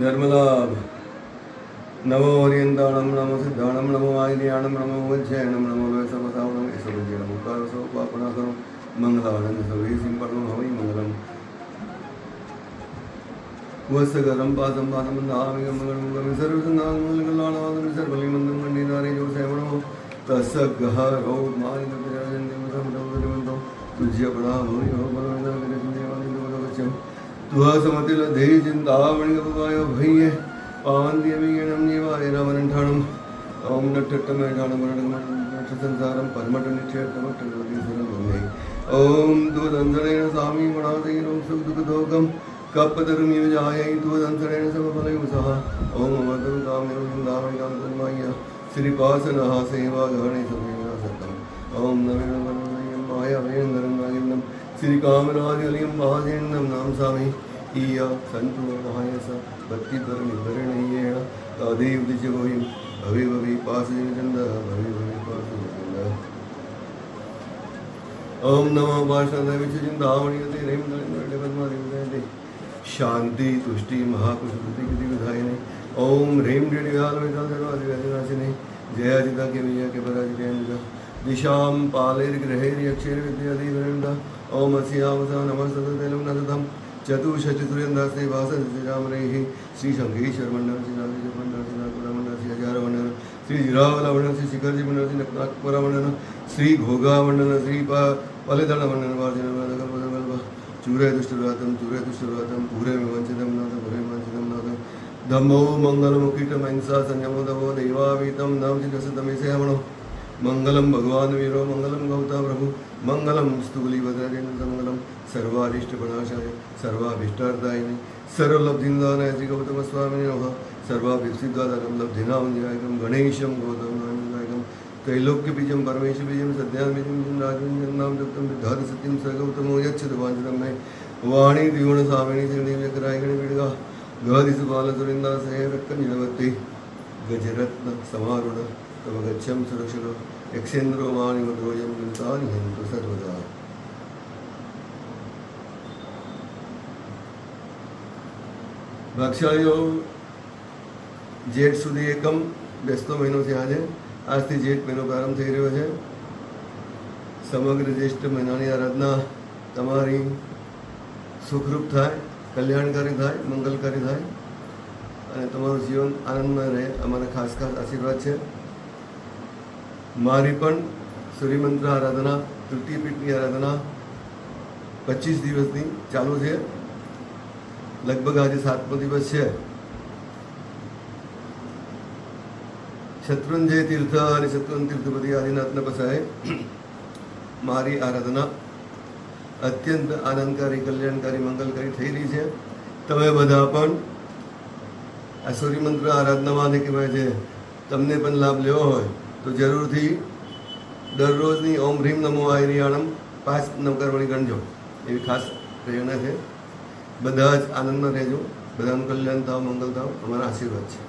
धर्मलाभ नमो ओरियंताणम नमो सिद्धाणम नमो आयनियाणम नमो वज्जयणम नमो वैसवसावणम ईश्वरजयणम उकारसो पापनासनम मंगलानंद सवे सिंपणम हवै मंगलम वसगरम पासम पासम नामिगम मंगलम गम सर्वसंगाम मंगलानादम सर्वलिमंदम मंडिनारे जो सेवणो तसगहरो मानिनतराजन्यम समतमदमंतो तुझ्य प्रणामो यो बलवंदनगरजिन्देवानि दुर्गवचम तुहा समतिल दे चिंतावणि गवाय भय्ये पावन्दियमीगणं जीवाय रामनठाणं ओम नट्टट्टमेघाणं नट्ट संसारं परमट्टनिच्छेत्तमट्टनिवदीसरं ओम दूदंसरेण स्वामी मणादीनं सुखदुःखदोगं कपतरुमिव जायै दूदंसरेण समफलयो सह ओम अमृतं कामयो विन्दावणिकां तन्माय्य श्रीपासनः सेवागहणे समेन सत्तम् ओम नवीनवनमयं मायावेन्दरं नागिन्दं श्रीकामराजलिं महाजेन्दं नाम स्वामी ईया संतो महायस भक्तिधर्मिधरणीयेण तदेव दिजगोहिं भवे भवे पासजनचन्द भवे भवे पासजनचन्द ओम नमो पार्षदविचिन्तावणीयते रेमदलिन्दे शांति तुष्टि महाकुशुति विधायिने ओम ह्रीं ह्रीं जयाजिता के विजय के पराजित दिशां पालैर्ग्रहैर्यक्षैर्विद्याधिवृन्द ओम अस्यावसा नमस्ततेलं नदधं चतुष्षष्टिसूर्यन्दास्ते वासरामरैः श्रीशङ्खेश्वरमण्डलं श्रीनाथेश्वरमण्डलं श्रीनाथपुरमण्डलं श्री हजारमण्डलं श्री जिरावलमण्डलं श्री शिखरजीमण्डलं श्री नागपुरमण्डलं श्री घोगामण्डलं श्री पलिदलमण्डलं वार्जिनमण्डलं चूरयदुष्टव्रातं पूरे विवञ्चितं नाथ पुरे विवञ्चितं नाथ धम्मो मङ्गलमुखीटमहिंसा संयमो दवो दैवावीतं नवचिदसतमेशमणो मंगलम भगवान वीरो मंगलम गौता प्रभु मंगलम स्तुलीभद्रेन्द्र मंगलम सर्वारिष्टप्रणाशाय सर्वाभीष्टार्थायिने सर्वलब्धिदानाय श्री गौतम स्वामिने नमः सर्वाभिसिद्धादानं लब्धिनामन्दिरायकं गणेशं गौतमनामनायकं त्रैलोक्यबीजं परमेशबीजं सद्यान्बीजं राजवञ्जन्नाम जप्तं विद्धाति सत्यं स गौतमो यच्छतु वाञ्छितं मे वाणी द्विगुणस्वामिनी श्रीदेव्यकरायगणे विडगा गदिसुबालसुरिन्दासहेरक्कञ्जलवत्ति गजरत्न समारूढ तव गच्छं सुरक्षितो यक्षेन्द्रो माणिमद्रोयं नितानि हन्तु सर्वदा ભાગશાળીઓ જેઠ સુધી એકમ બેસતો મહિનો છે આજે આજથી જેઠ મહિનો પ્રારંભ થઈ રહ્યો છે સમગ્ર જ્યેષ્ઠ મહિનાની આરાધના તમારી સુખરૂપ થાય કલ્યાણકારી થાય મંગલકારી થાય અને તમારું જીવન આનંદમય રહે અમારા ખાસ ખાસ આશીર્વાદ છે મારી પણ સૂર્યમંત્ર આરાધના તૃતીયપીઠની આરાધના 25 દિવસની ચાલુ છે લગભગ આજે 7મો દિવસ છે શત્રુંજય તીર્થ અને શત્રુંજય તીર્થપતિ આદિનાથના પસાએ મારી આરાધના અત્યંત આનંદકારી કલ્યાણકારી મંગલકારી થઈ રહી છે તમે બધા પણ આ સૂર્યમંત્ર આરાધનામાં કહેવાય છે તમને પણ લાભ લેવો હોય તો જરૂરથી દરરોજની ઓમ હ્રીમ નમો આયરિયાણમ 5 નવકરવળી ગણજો એવી ખાસ પ્રેરણા છે બધા જ આનંદમાં રહેજો બધાનું કલ્યાણ થાવ મંગલ થાવ અમારા આશીર્વાદ છે